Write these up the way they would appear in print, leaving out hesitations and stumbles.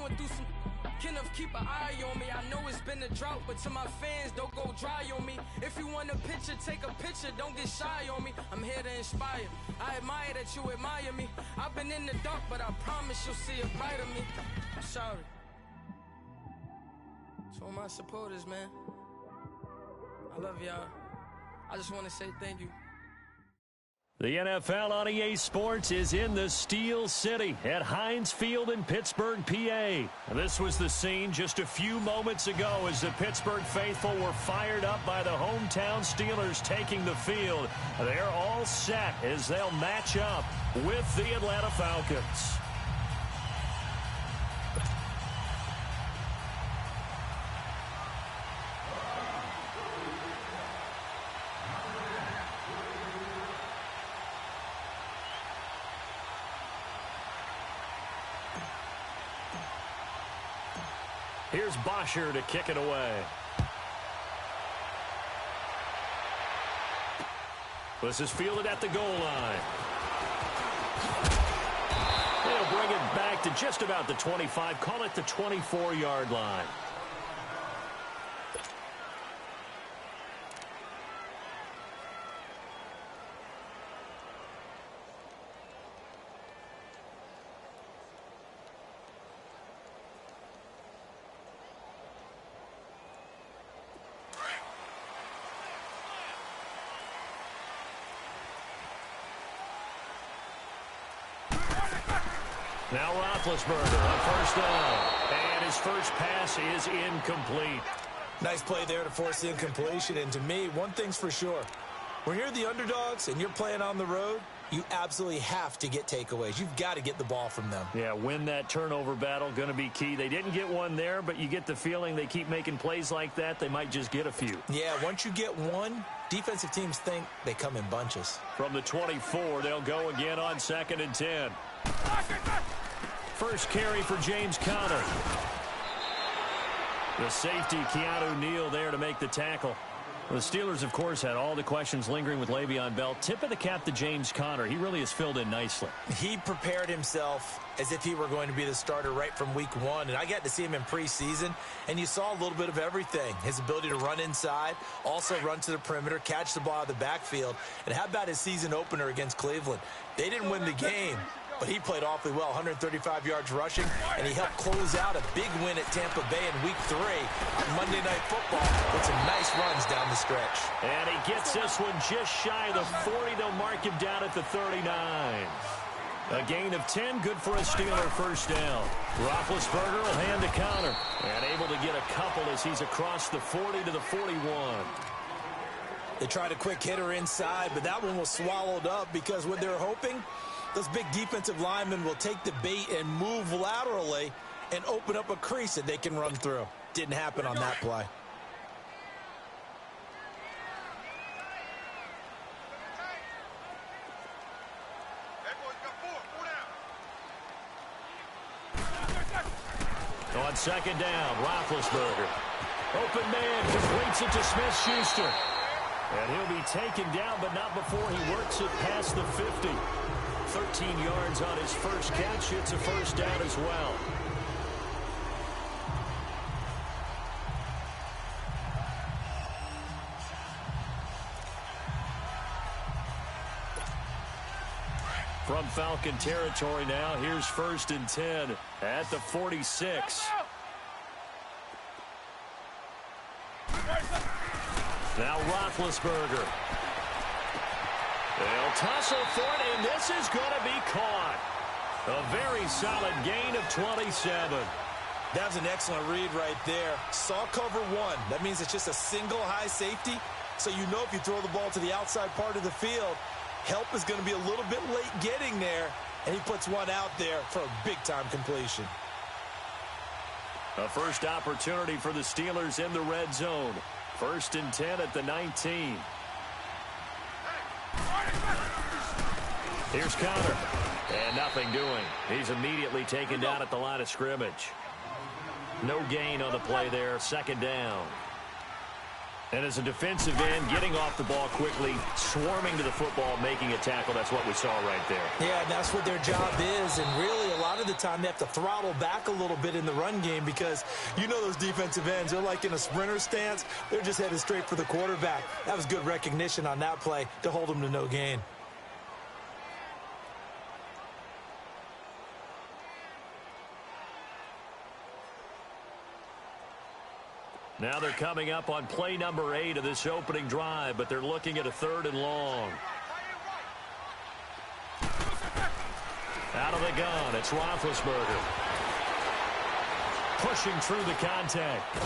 going through some. Enough, keep an eye on me. I know it's been a drought, but to my fans, don't go dry on me. If you want a picture, take a picture, don't get shy on me. I'm here to inspire. I admire that you admire me. I've been in the dark, but I promise you'll see a brighter me. I'm sorry. To all my supporters, man. I love y'all. I just want to say thank you. The NFL on EA Sports is in the Steel City at Heinz Field in Pittsburgh, PA. This was the scene just a few moments ago as the Pittsburgh faithful were fired up by the hometown Steelers taking the field. They're all set as they'll match up with the Atlanta Falcons. Here's Bosher to kick it away. This is fielded at the goal line. They'll bring it back to just about the 25. Call it the 24-yard line. Now Roethlisberger on first down. And his first pass is incomplete. Nice play there to force the incompletion. And to me, one thing's for sure. When you're the underdogs and you're playing on the road, you absolutely have to get takeaways. You've got to get the ball from them. Yeah, win that turnover battle, going to be key. They didn't get one there, but you get the feeling they keep making plays like that, they might just get a few. Yeah, once you get one, defensive teams think they come in bunches. From the 24, they'll go again on 2nd and 10. First carry for James Conner. The safety, Keanu Neal, there to make the tackle. The Steelers, of course, had all the questions lingering with Le'Veon Bell. Tip of the cap to James Conner. He really has filled in nicely. He prepared himself as if he were going to be the starter right from week one. And I got to see him in preseason, and you saw a little bit of everything. His ability to run inside, also run to the perimeter, catch the ball out of the backfield. And how about his season opener against Cleveland? They didn't win the game, but he played awfully well, 135 yards rushing, and he helped close out a big win at Tampa Bay in Week 3 on Monday Night Football with some nice runs down the stretch. And he gets this one just shy of the 40. They'll mark him down at the 39. A gain of 10, good for a Steeler first down. Roethlisberger will hand to Conner, and able to get a couple as he's across the 40 to the 41. They tried a quick hitter inside, but that one was swallowed up because what they were hoping, those big defensive linemen will take the bait and move laterally and open up a crease that they can run through. Didn't happen on that play. On 2nd down, Roethlisberger. Open man completes it to Smith-Schuster. And he'll be taken down, but not before he works it past the 50. 13 yards on his first catch. It's a first down as well. From Falcon territory now, here's 1st and 10 at the 46. Now Roethlisberger. They'll tussle for it, and this is going to be caught. A very solid gain of 27. That was an excellent read right there. Saw cover one. That means it's just a single high safety. So you know if you throw the ball to the outside part of the field, help is going to be a little bit late getting there, and he puts one out there for a big-time completion. A first opportunity for the Steelers in the red zone. 1st and 10 at the 19. Here's Conner. And nothing doing. He's immediately taken down at the line of scrimmage. No gain on the play there. 2nd down. And as a defensive end, getting off the ball quickly, swarming to the football, making a tackle, that's what we saw right there. Yeah, and that's what their job is. And really, a lot of the time, they have to throttle back a little bit in the run game because you know those defensive ends, they're like in a sprinter stance. They're just headed straight for the quarterback. That was good recognition on that play to hold them to no gain. Now they're coming up on play number 8 of this opening drive, but they're looking at a 3rd and long. Out of the gun, it's Roethlisberger. Pushing through the contact.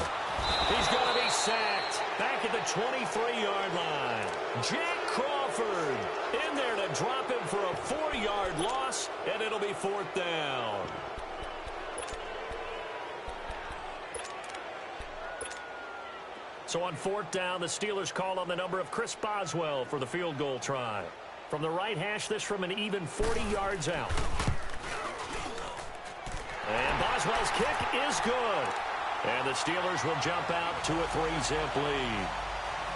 He's going to be sacked. Back at the 23-yard line. Jack Crawford in there to drop him for a 4-yard loss, and it'll be 4th down. So on 4th down, the Steelers call on the number of Chris Boswell for the field goal try. From the right hash, this from an even 40 yards out. And Boswell's kick is good. And the Steelers will jump out to a 3-zip lead.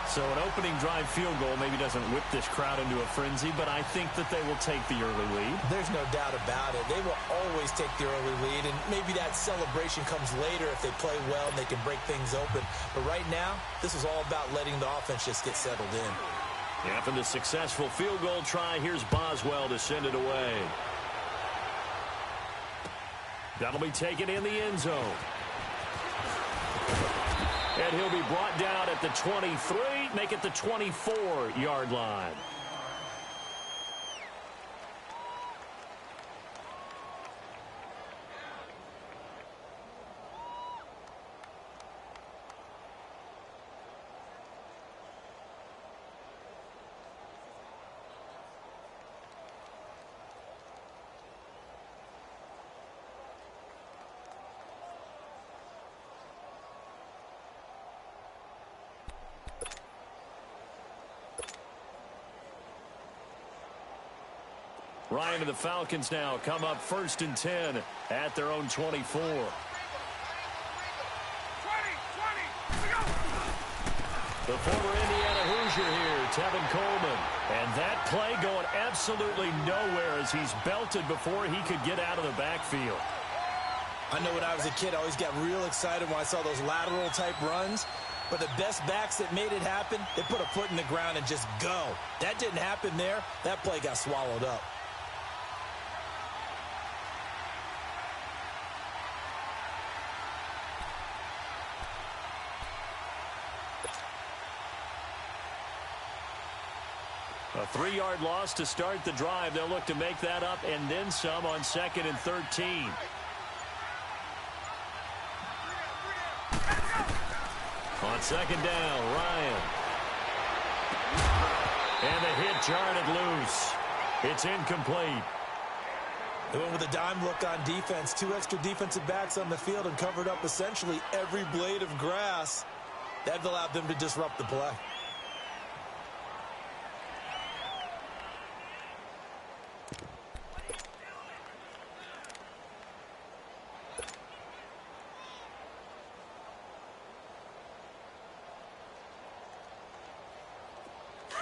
So an opening drive field goal maybe doesn't whip this crowd into a frenzy, but I think that they will take the early lead. There's no doubt about it. They will always take the early lead, and maybe that celebration comes later if they play well and they can break things open. But right now, this is all about letting the offense just get settled in. After the successful field goal try, here's Boswell to send it away. That'll be taken in the end zone. And he'll be brought down at the 23, make it the 24-yard line. Ryan and the Falcons now come up 1st and 10 at their own 24. The former Indiana Hoosier here, Tevin Coleman. And that play going absolutely nowhere as he's belted before he could get out of the backfield. I know when I was a kid, I always got real excited when I saw those lateral type runs. But the best backs that made it happen, they put a foot in the ground and just go. That didn't happen there. That play got swallowed up. A 3-yard loss to start the drive. They'll look to make that up and then some on 2nd and 13. On 2nd down, Ryan. And the hit jarred loose. It's incomplete. They went with a dime look on defense. 2 extra defensive backs on the field and covered up essentially every blade of grass. That allowed them to disrupt the play.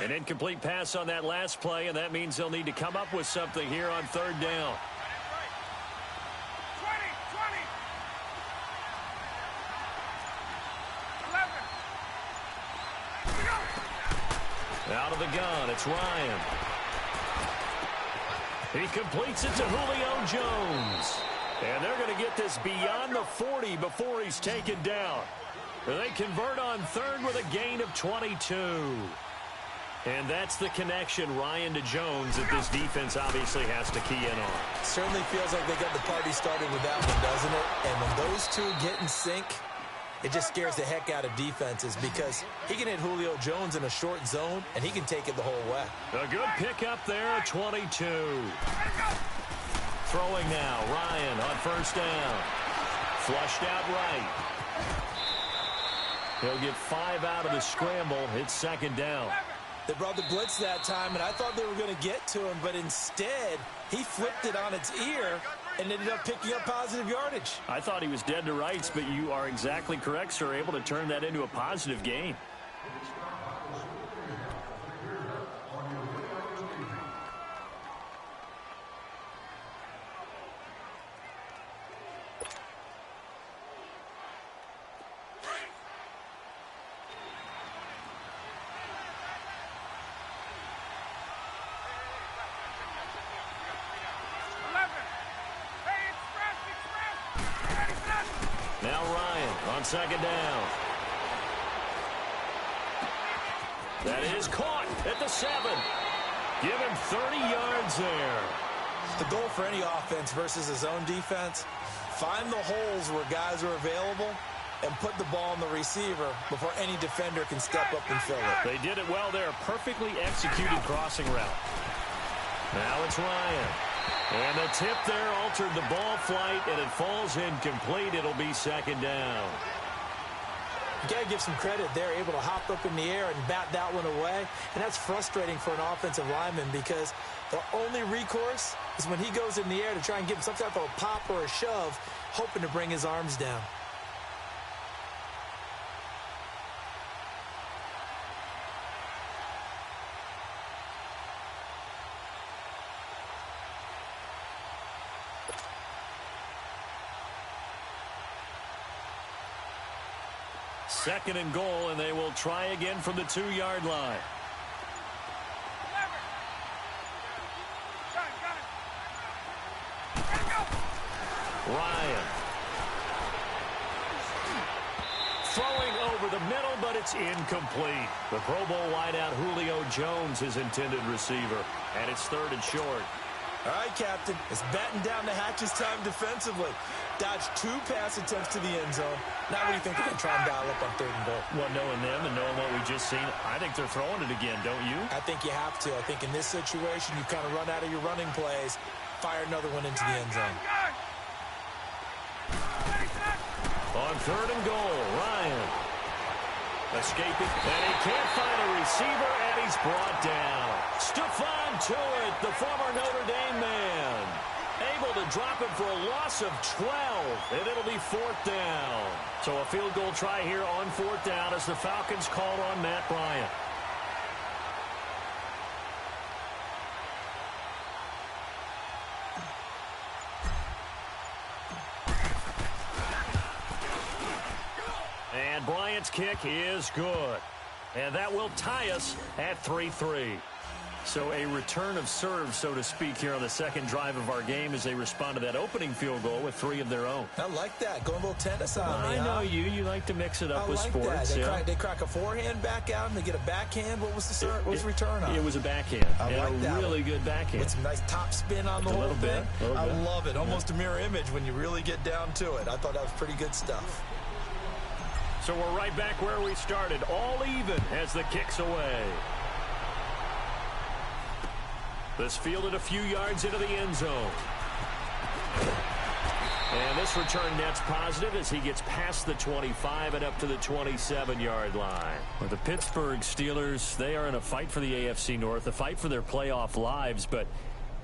An incomplete pass on that last play, and that means they'll need to come up with something here on 3rd down. Out of the gun, it's Ryan. He completes it to Julio Jones. And they're going to get this beyond the 40 before he's taken down. They convert on 3rd with a gain of 22. And that's the connection, Ryan, to Jones, that this defense obviously has to key in on. Certainly feels like they got the party started with that one, doesn't it? And when those two get in sync, it just scares the heck out of defenses because he can hit Julio Jones in a short zone, and he can take it the whole way. A good pickup there, 22. Throwing now, Ryan on 1st down. Flushed out right. He'll get 5 out of the scramble. It's 2nd down. They brought the blitz that time, and I thought they were going to get to him, but instead, he flipped it on its ear and ended up picking up positive yardage. I thought he was dead to rights, but you are exactly correct, sir. Able to turn that into a positive gain. Now Ryan on second down. That is caught at the 7. Give him 30 yards there. The goal for any offense versus his own defense, find the holes where guys are available and put the ball on the receiver before any defender can step up and fill it. They did it well there. Perfectly executed crossing route. Now it's Ryan. And the tip there altered the ball flight, and it falls incomplete. It'll be second down. You got to give some credit. They're able to hop up in the air and bat that one away. And that's frustrating for an offensive lineman because their only recourse is when he goes in the air to try and give him some type of a pop or a shove, hoping to bring his arms down. Second and goal, and they will try again from the 2-yard line. Ryan. Throwing over the middle, but it's incomplete. The Pro Bowl wideout Julio Jones, his intended receiver. And it's third and short. All right, Captain. It's batten down the hatches time defensively. Dodged 2 pass attempts to the end zone. Now what do you think they're going to try and dial up on third and goal? Well, knowing them and knowing what we just seen, I think they're throwing it again, don't you? I think you have to. I think in this situation, you kind of run out of your running plays, fire another one into the end zone. On third and goal, Ryan. Escaping, and he can't find a receiver, and he's brought down. Stephon Tuitt, the former Notre Dame man, able to drop it for a loss of 12, and it'll be fourth down. So a field goal try here on fourth down as the Falcons called on Matt Bryant. And Bryant's kick is good. And that will tie us at 3-3. So a return of serve, so to speak, here on the second drive of our game as they respond to that opening field goal with 3 of their own. I like that. Going a little tennis on me. I know you like to mix it up with sports. They crack a forehand back out and they get a backhand. What was the serve? What was the return on? It was a backhand. I like that. Really good backhand. With some nice top spin on the whole thing. I love it. Almost a mirror image when you really get down to it. I thought that was pretty good stuff. So we're right back where we started. All even as the kick's away. This fielded a few yards into the end zone. And this return net's positive as he gets past the 25 and up to the 27-yard line. Well, the Pittsburgh Steelers, they are in a fight for the AFC North, a fight for their playoff lives. But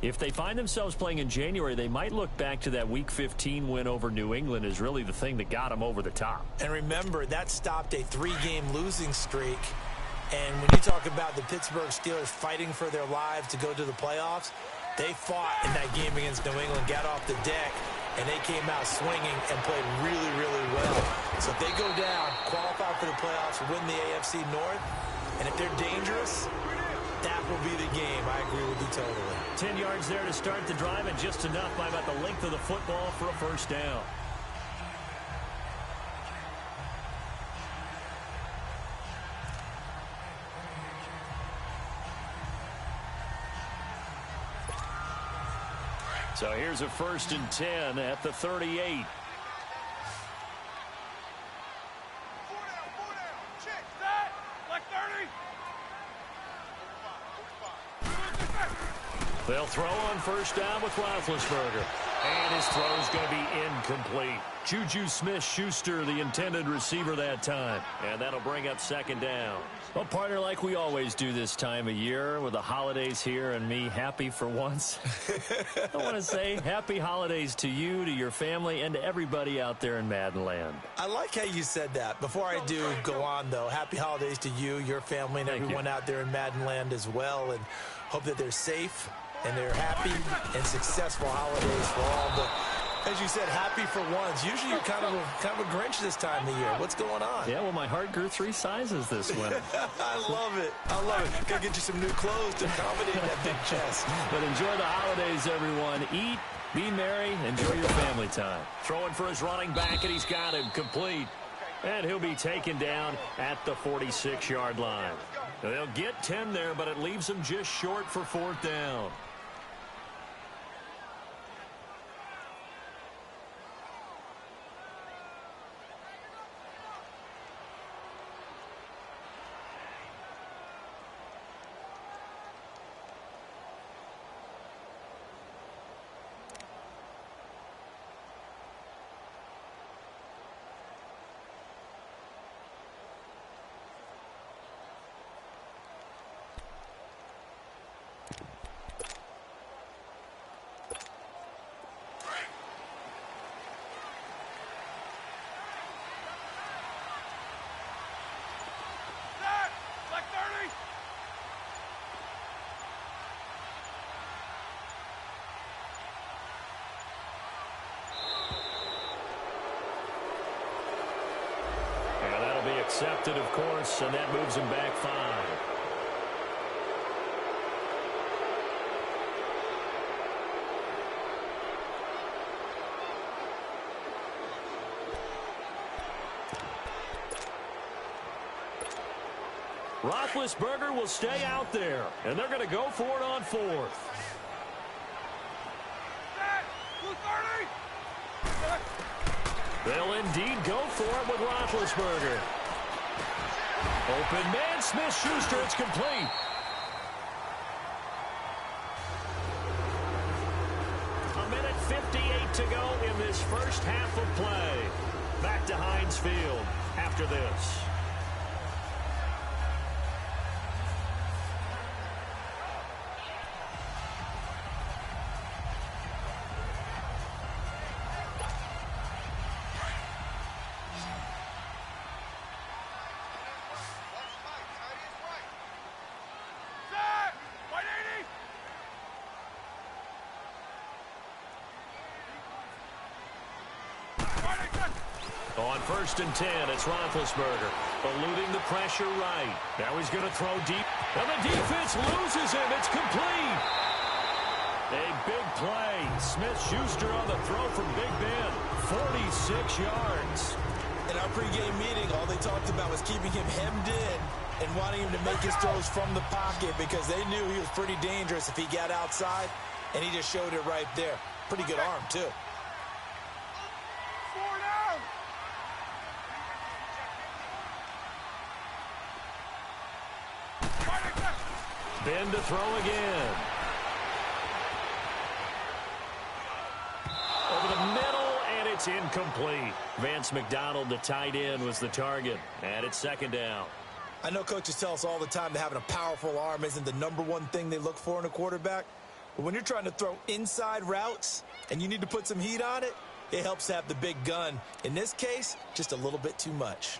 if they find themselves playing in January, they might look back to that Week 15 win over New England as really the thing that got them over the top. And remember, that stopped a 3-game losing streak. And when you talk about the Pittsburgh Steelers fighting for their lives to go to the playoffs, they fought in that game against New England, got off the deck, and they came out swinging and played really, really well. So if they go down, qualify for the playoffs, win the AFC North, and if they're dangerous, that will be the game. I agree with you totally. 10 yards there to start the drive, and just enough by about the length of the football for a first down. So here's a 1st and 10 at the 38. They'll throw on first down with Roethlisberger. And his throw's going to be incomplete. Juju Smith-Schuster, the intended receiver that time. And that'll bring up second down. Well, partner, like we always do this time of year with the holidays here and me happy for once. I want to say happy holidays to you, to your family, and to everybody out there in Madden Land. I like how you said that. Before I do go on, though, happy holidays to you, your family, and everyone out there in Madden Land as well. And hope that they're safe and they're happy and successful holidays for all. But as you said, happy for once. Usually you're kind of a Grinch this time of year. What's going on? Yeah, well, my heart grew 3 sizes this winter. I love it. I love it. Gotta get you some new clothes to accommodate that big chest. But enjoy the holidays, everyone. Eat, be merry, enjoy your family time. Throwing for his running back, and he's got him complete. And he'll be taken down at the 46-yard line. They'll get 10 there, but it leaves them just short for 4th down. Accepted, of course, and that moves him back 5. Roethlisberger will stay out there, and they're going to go for it on 4th. They'll indeed go for it with Roethlisberger. Open man, Smith-Schuster, it's complete. A minute 58 to go in this first half of play. Back to Heinz Field after this. On 1st and 10, it's Roethlisberger, eluding the pressure right. Now he's going to throw deep, and the defense loses him. It's complete. A big play. Smith-Schuster on the throw from Big Ben, 46 yards. In our pregame meeting, all they talked about was keeping him hemmed in and wanting him to make his throws from the pocket because they knew he was pretty dangerous if he got outside, and he just showed it right there. Pretty good arm, too. Ben to throw again. Over the middle, and it's incomplete. Vance McDonald, the tight end, was the target. And it's 2nd down. I know coaches tell us all the time that having a powerful arm isn't the #1 thing they look for in a quarterback. But when you're trying to throw inside routes and you need to put some heat on it, it helps to have the big gun. In this case, just a little bit too much.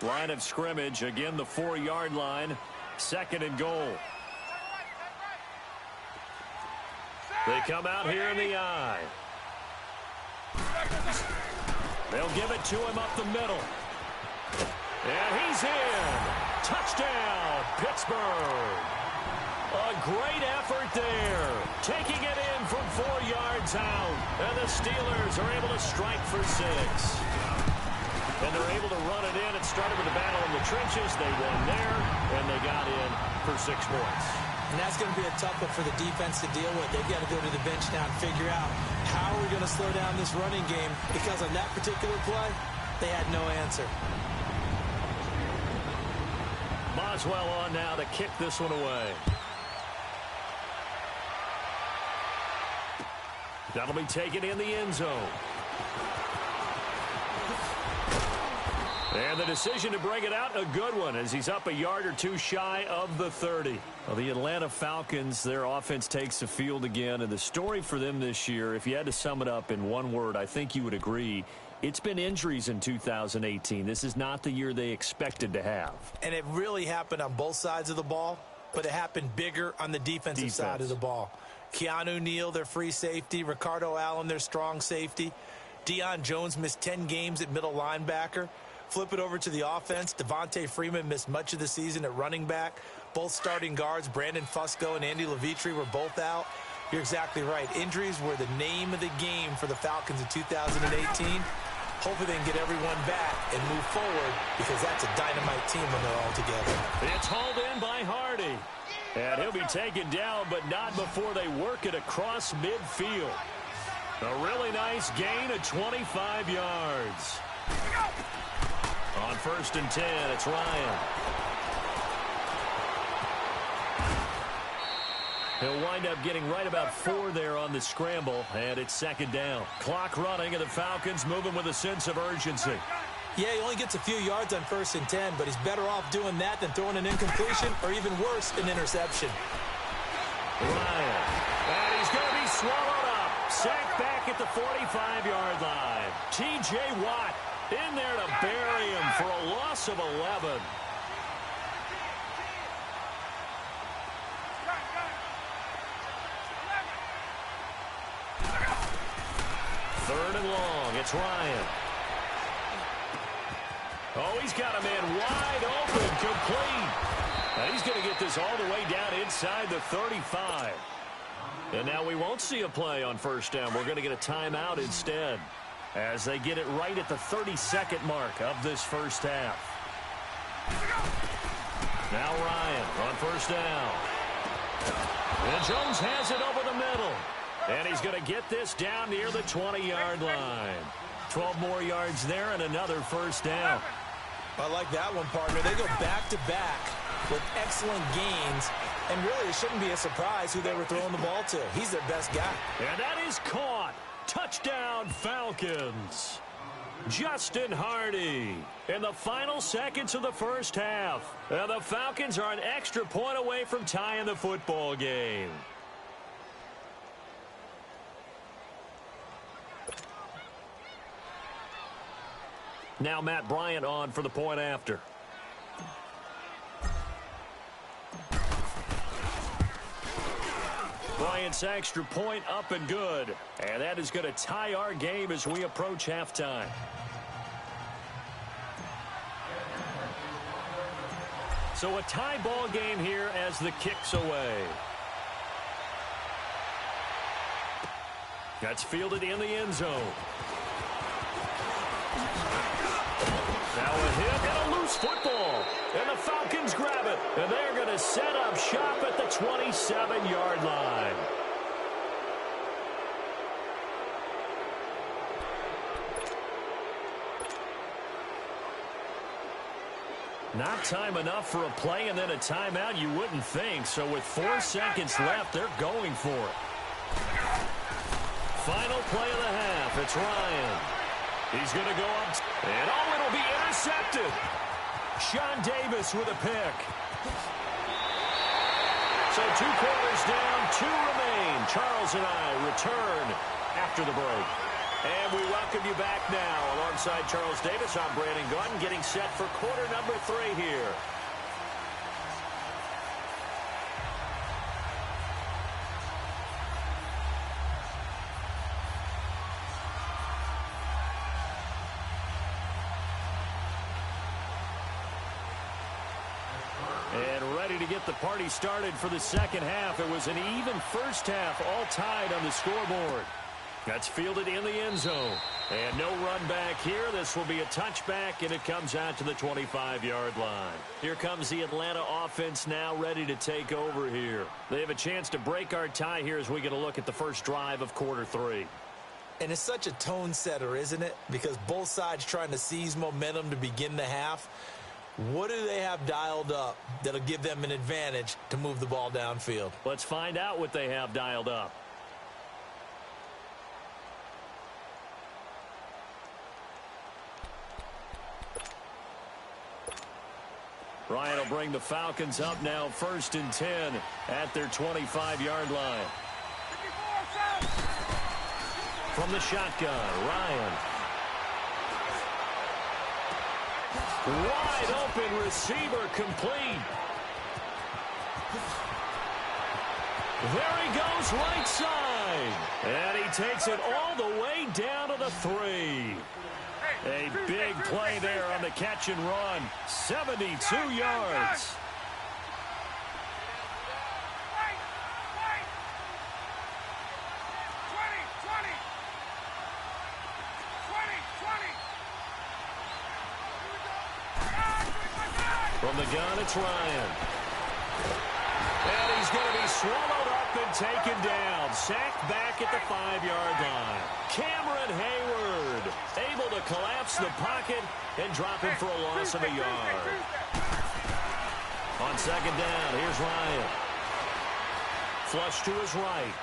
Line of scrimmage, again the 4-yard line, 2nd and goal. They come out here in the eye. They'll give it to him up the middle. And he's in. Touchdown, Pittsburgh. A great effort there. Taking it in from 4 yards out. And the Steelers are able to strike for 6. And they're able to run it in. It started with a battle in the trenches. They won there, and they got in for 6 points. And that's going to be a tough one for the defense to deal with. They've got to go to the bench now and figure out how are we going to slow down this running game, because on that particular play, they had no answer. Boswell on now to kick this one away. That'll be taken in the end zone. And the decision to bring it out, a good one, as he's up a yard or two shy of the 30. Well, the Atlanta Falcons, their offense takes the field again. And the story for them this year, if you had to sum it up in one word, I think you would agree, it's been injuries in 2018. This is not the year they expected to have. And it really happened on both sides of the ball, but it happened bigger on the defensive side of the ball. Keanu Neal, their free safety. Ricardo Allen, their strong safety. Deion Jones missed 10 games at middle linebacker. Flip it over to the offense. Devontae Freeman missed much of the season at running back. Both starting guards, Brandon Fusco and Andy Levitre, were both out. You're exactly right. Injuries were the name of the game for the Falcons in 2018. Hopefully they can get everyone back and move forward, because that's a dynamite team when they're all together. It's hauled in by Hardy. And he'll be taken down, but not before they work it across midfield. A really nice gain of 25 yards. On 1st and 10, it's Ryan. He'll wind up getting right about 4 there on the scramble, and it's 2nd down. Clock running, and the Falcons moving with a sense of urgency. Yeah, he only gets a few yards on 1st and 10, but he's better off doing that than throwing an incompletion, or even worse, an interception. Ryan, and he's going to be swallowed up. Sacked back at the 45-yard line. T.J. Watt in there to bury him for a loss of 11. Third and long. It's Ryan. Oh, he's got a man wide open, complete. And he's going to get this all the way down inside the 35. And now we won't see a play on 1st down. We're going to get a timeout instead, as they get it right at the 32nd mark of this first half. Now Ryan on 1st down. And Jones has it over the middle. And he's going to get this down near the 20-yard line. 12 more yards there and another 1st down. I like that one, partner. They go back-to-back with excellent gains. And really, it shouldn't be a surprise who they were throwing the ball to. He's their best guy. And that is caught. Touchdown, Falcons. Justin Hardy in the final seconds of the first half. And the Falcons are an extra point away from tying the football game. Now Matt Bryant on for the point after. Bryant's extra point up and good. And that is going to tie our game as we approach halftime. So a tie ball game here as the kick's away. That's fielded in the end zone. Now a hit and a loose football. And the Falcons grab it. And they're going to set up shop at the 27-yard line. Not time enough for a play and then a timeout, you wouldn't think. So with 4 seconds left, they're going for it. Final play of the half. It's Ryan. He's going to go up. And oh, it'll be intercepted. Sean Davis with a pick. So 2 quarters down, 2 remain. Charles and I return after the break. And we welcome you back now. Alongside Charles Davis, I'm Brandon Gaudin, getting set for quarter number 3 here. And ready to get the party started for the second half. It was an even first half, all tied on the scoreboard. That's fielded in the end zone. And no run back here. This will be a touchback, and it comes out to the 25-yard line. Here comes the Atlanta offense now ready to take over here. They have a chance to break our tie here as we get a look at the first drive of quarter 3. And it's such a tone setter, isn't it? Because both sides trying to seize momentum to begin the half. What do they have dialed up that'll give them an advantage to move the ball downfield? Let's find out what they have dialed up. Ryan will bring the Falcons up now 1st and 10 at their 25-yard line. From the shotgun, Ryan. Wide open receiver complete. There he goes right side. And he takes it all the way down to the 3. A big play there on the catch and run. 72 yards. From the gun, it's Ryan. And he's going to be swallowed up and taken down. Sacked back at the 5-yard line. Cameron Hayward able to collapse the pocket and drop him for a loss of a yard. On 2nd down, here's Ryan. Flush to his right.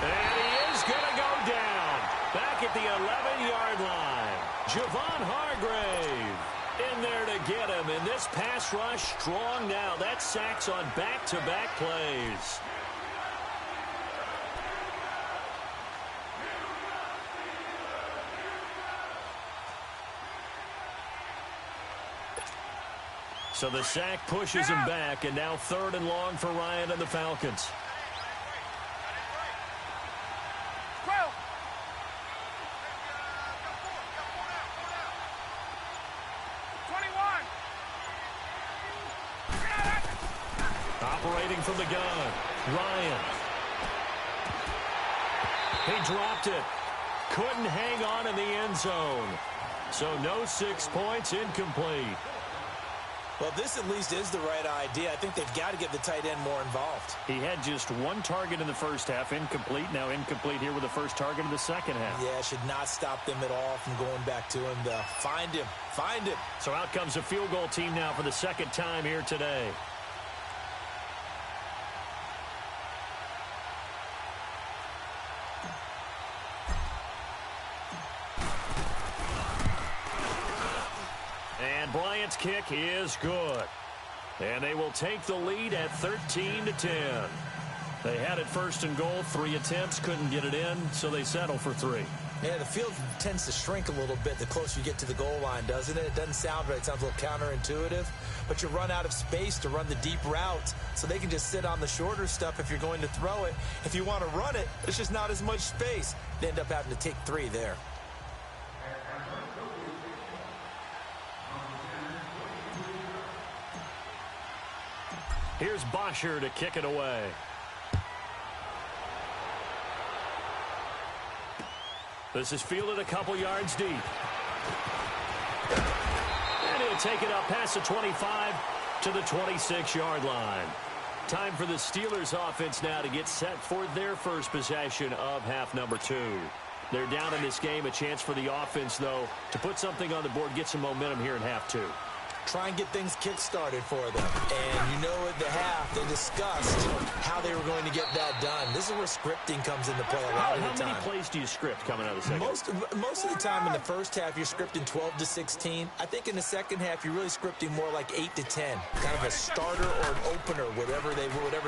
And he is going to go down. Back at the 11-yard line. Javon Hargrave in there to get him. And this pass rush strong now. That's sacks on back-to-back plays. So the sack pushes him back, and now 3rd and long for Ryan and the Falcons. Operating from the gun, Ryan. He dropped it. Couldn't hang on in the end zone. So no 6 points, incomplete. Well, this at least is the right idea. I think they've got to get the tight end more involved. He had just 1 target in the first half, incomplete. Now incomplete here with the first target of the second half. Yeah, should not stop them at all from going back to him, though. Find him. Find him. So out comes a field goal team now for the 2nd time here today. And Bryant's kick is good. And they will take the lead at 13-10. They had it 1st and goal, 3 attempts, couldn't get it in, so they settle for 3. Yeah, the field tends to shrink a little bit the closer you get to the goal line, doesn't it? It doesn't sound right. It sounds a little counterintuitive. But you run out of space to run the deep routes, so they can just sit on the shorter stuff if you're going to throw it. If you want to run it, there's just not as much space. They end up having to take 3 there. Here's Bosher to kick it away. This is fielded a couple yards deep. And he'll take it up past the 25 to the 26-yard line. Time for the Steelers offense now to get set for their first possession of half number 2. They're down in this game. A chance for the offense, though, to put something on the board, get some momentum here in half 2. Try and get things kick-started for them. And you know at the half, they discussed how they were going to get that done. This is where scripting comes into play a lot of the time. How many plays do you script coming out of the second? Most of the time in the first half, you're scripting 12 to 16. I think in the second half, you're really scripting more like 8 to 10. Kind of a starter or an opener, whatever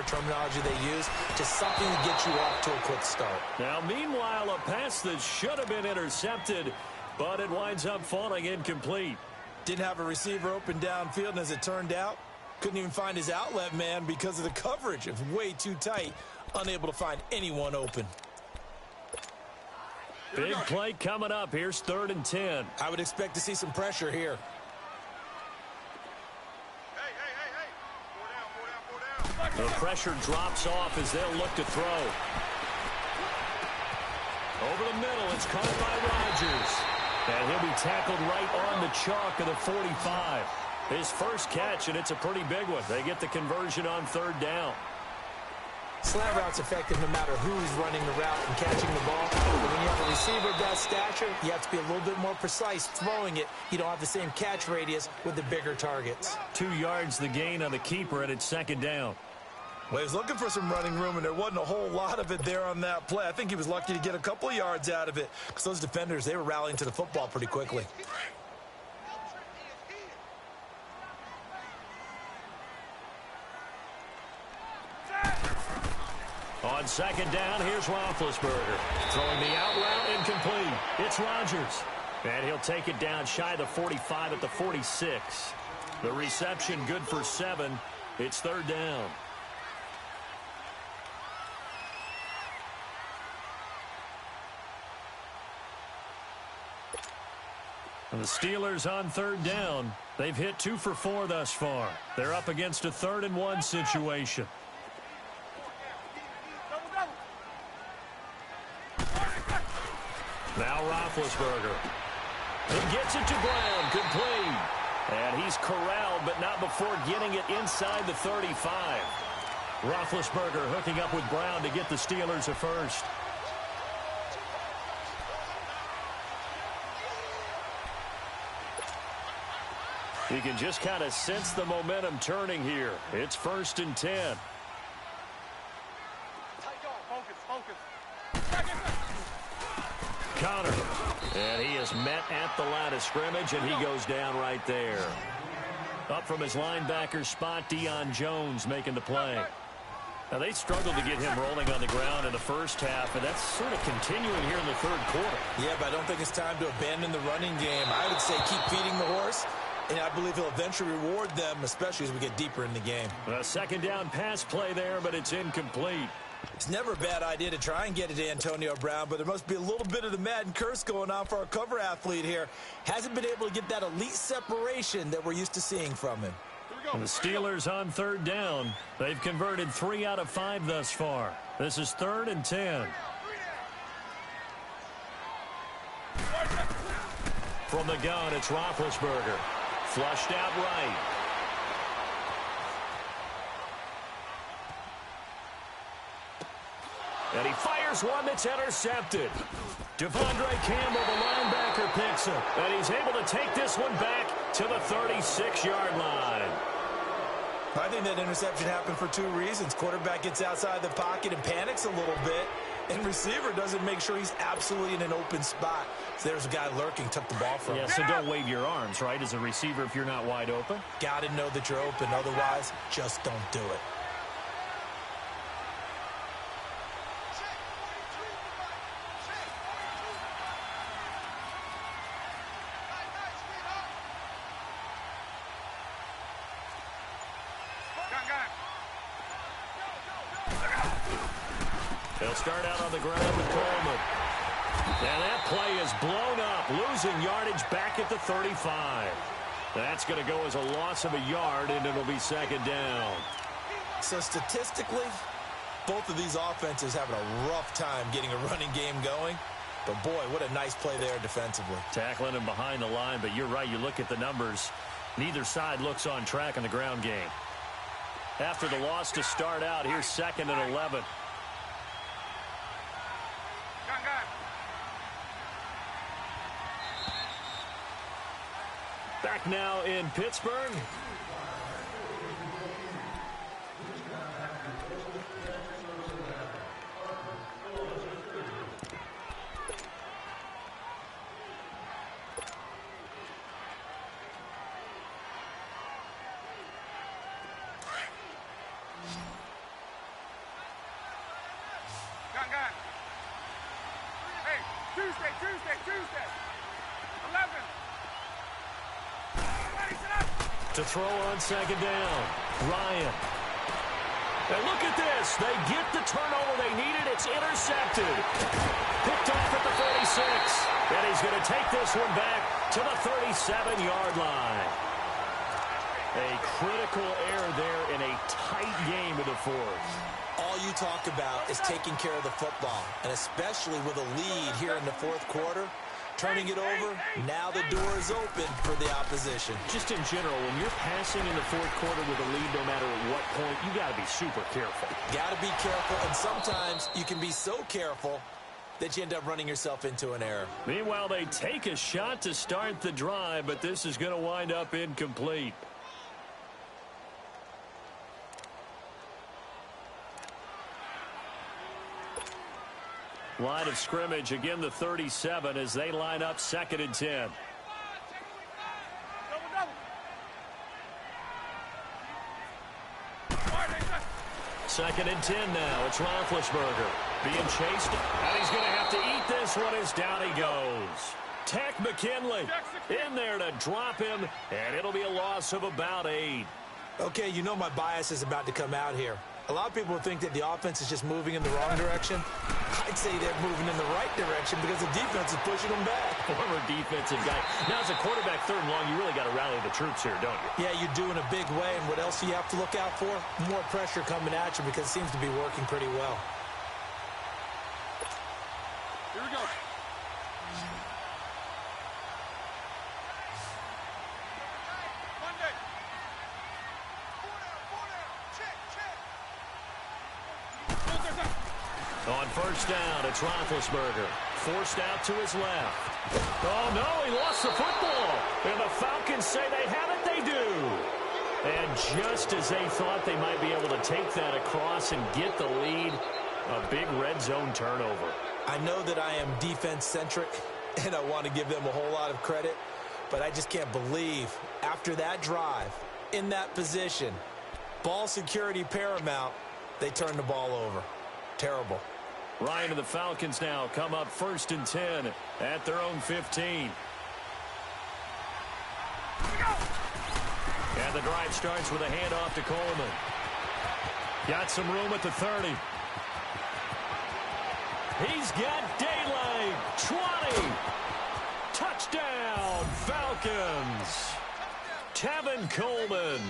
terminology they use, just something to get you off to a quick start. Now, meanwhile, a pass that should have been intercepted, but it winds up falling incomplete. Didn't have a receiver open downfield, and as it turned out, couldn't even find his outlet man because of the coverage. It was way too tight, unable to find anyone open. Big play coming up. Here's 3rd and 10. I would expect to see some pressure here. The pressure drops off as they'll look to throw. Over the middle, it's caught by Rodgers. And he'll be tackled right on the chalk of the 45. His first catch, and it's a pretty big one. They get the conversion on 3rd down. Slant route's effective no matter who's running the route and catching the ball. But when you have a receiver of that stature, you have to be a little bit more precise throwing it. You don't have the same catch radius with the bigger targets. 2 yards the gain on the keeper, and it's 2nd down. Well, he was looking for some running room, and there wasn't a whole lot of it there on that play. I think he was lucky to get a couple of yards out of it because those defenders, they were rallying to the football pretty quickly. On second down, here's Roethlisberger. Throwing the out route incomplete. It's Rodgers. And he'll take it down shy of the 45 at the 46. The reception good for 7. It's third down. And the Steelers on third down. They've hit 2 for 4 thus far. They're up against a 3rd-and-1 situation. Now Roethlisberger. He gets it to Brown, complete. And he's corralled, but not before getting it inside the 35. Roethlisberger hooking up with Brown to get the Steelers a first. You can just kind of sense the momentum turning here. It's 1st and 10. Connor. And he is met at the line of scrimmage, and he goes down right there. Up from his linebacker spot, Deion Jones making the play. Now, they struggled to get him rolling on the ground in the first half, and that's sort of continuing here in the 3rd quarter. Yeah, but I don't think it's time to abandon the running game. I would say keep feeding the horse, and I believe he'll eventually reward them, especially as we get deeper in the game. A second down pass play there, but it's incomplete. It's never a bad idea to try and get it to Antonio Brown, but there must be a little bit of the Madden curse going on for our cover athlete here. Hasn't been able to get that elite separation that we're used to seeing from him. And the Steelers on third down. They've converted 3 out of 5 thus far. This is 3rd and 10. From the gun, it's Roethlisberger. Flushed out right. And he fires one that's intercepted. Devondre Campbell, the linebacker, picks him. And he's able to take this one back to the 36-yard line. I think that interception happened for 2 reasons. Quarterback gets outside the pocket and panics a little bit. And receiver doesn't make sure he's absolutely in an open spot. So there's a guy lurking, took the ball from him. Yeah, so don't wave your arms, right, as a receiver if you're not wide open. Got to know that you're open. Otherwise, just don't do it. They'll start out on the ground with Coleman. And that play is blown up, losing yardage back at the 35. That's going to go as a loss of a yard, and it'll be second down. So statistically, both of these offenses having a rough time getting a running game going. But, boy, what a nice play there defensively. Tackling him behind the line, but you're right. You look at the numbers. Neither side looks on track in the ground game. After the loss to start out, here's 2nd and 11. Back now in Pittsburgh. Hey, Tuesday. 11. To throw on second down. Ryan. And look at this. They get the turnover they needed. It's intercepted. Picked off at the 46. And he's going to take this one back to the 37-yard line. A critical error there in a tight game of the 4th. All you talk about is taking care of the football, and especially with a lead here in the 4th quarter. Turning it over, now the door is open for the opposition. Just in general, when you're passing in the 4th quarter with a lead, no matter at what point, you got to be super careful. Got to be careful, and sometimes you can be so careful that you end up running yourself into an error. Meanwhile, they take a shot to start the drive, but this is going to wind up incomplete. Line of scrimmage, again the 37 as they line up 2nd and 10. 2nd and 10 now. It's Roethlisberger being chased, and he's going to have to eat this one as down he goes. Tech McKinley in there to drop him, and it'll be a loss of about 8. Okay, you know my bias is about to come out here. A lot of people think that the offense is just moving in the wrong direction. I'd say they're moving in the right direction because the defense is pushing them back. Former defensive guy. Now, as a quarterback, 3rd and long, you really got to rally the troops here, don't you? Yeah, you do in a big way. And what else do you have to look out for? More pressure coming at you because it seems to be working pretty well. Here we go. Monday. Four down. Check. On 1st down, it's Roethlisberger. Forced out to his left. Oh, no, he lost the football. And the Falcons say they have it, they do. And just as they thought they might be able to take that across and get the lead, a big red zone turnover. I know that I am defense-centric, and I want to give them a whole lot of credit, but I just can't believe after that drive, in that position, ball security paramount, they turned the ball over. Terrible. Ryan and the Falcons now come up 1st and 10 at their own 15. And the drive starts with a handoff to Coleman. Got some room at the 30. He's got daylight. 20. Touchdown, Falcons. Tevin Coleman,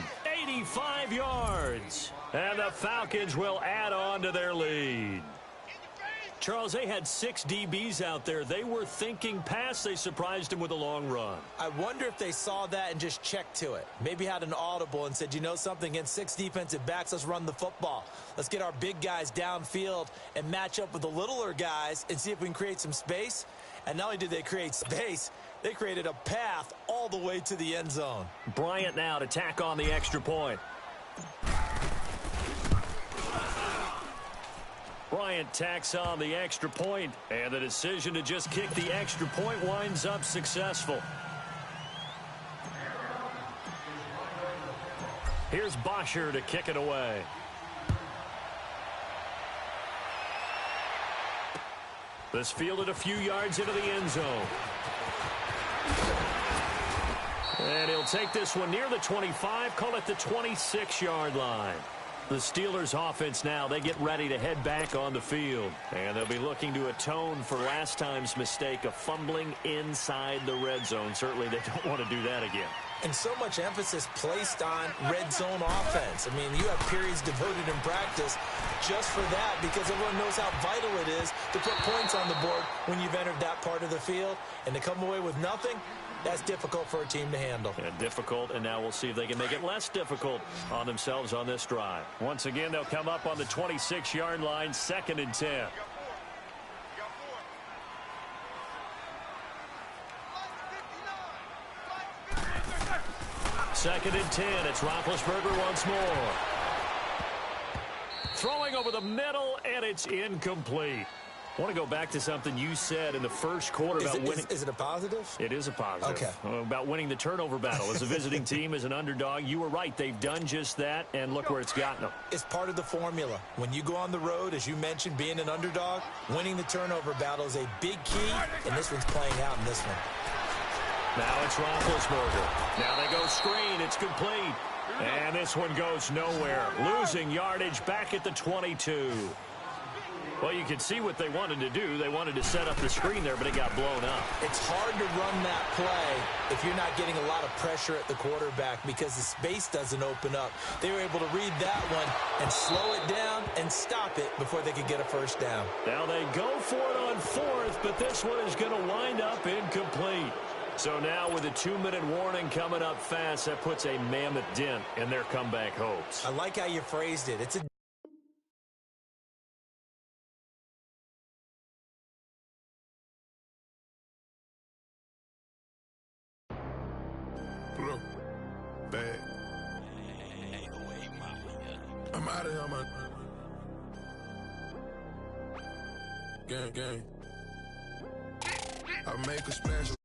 85 yards. And the Falcons will add on to their lead. Charles, they had 6 DBs out there. They were thinking pass. They surprised him with a long run. I wonder if they saw that and just checked to it. Maybe had an audible and said, you know something, against 6 defensive backs, let's run the football. Let's get our big guys downfield and match up with the littler guys and see if we can create some space. And not only did they create space, they created a path all the way to the end zone. Bryant now to tack on the extra point. Bryant tacks on the extra point, and the decision to just kick the extra point winds up successful. Here's Bosher to kick it away. This fielded a few yards into the end zone. And he'll take this one near the 25, call it the 26-yard line. The Steelers offense now, they get ready to head back on the field. And they'll be looking to atone for last time's mistake of fumbling inside the red zone. Certainly they don't want to do that again. And so much emphasis placed on red zone offense. I mean, you have periods devoted in practice just for that because everyone knows how vital it is to put points on the board when you've entered that part of the field. And to come away with nothing, that's difficult for a team to handle. Yeah, difficult, and now we'll see if they can make it less difficult on themselves on this drive. Once again, they'll come up on the 26-yard line, 2nd and 10. 2nd and 10. It's Roethlisberger once more. Throwing over the middle, and it's incomplete. I want to go back to something you said in the first quarter about winning. Is it a positive? It is a positive. Okay. About winning the turnover battle. As a visiting team, as an underdog, you were right. They've done just that, and look where it's gotten them. It's part of the formula. When you go on the road, as you mentioned, being an underdog, winning the turnover battle is a big key, and this one's playing out in this one. Now it's Roethlisberger. Now they go screen. It's complete. And this one goes nowhere. Losing yardage back at the 22. Well, you can see what they wanted to do. They wanted to set up the screen there, but it got blown up. It's hard to run that play if you're not getting a lot of pressure at the quarterback because the space doesn't open up. They were able to read that one and slow it down and stop it before they could get a first down. Now they go for it on 4th, but this one is going to wind up incomplete. So now with a 2-minute warning coming up fast, that puts a mammoth dent in their comeback hopes. I like how you phrased it. It's a bag. I'm out of here, man. Gang. I make a splash.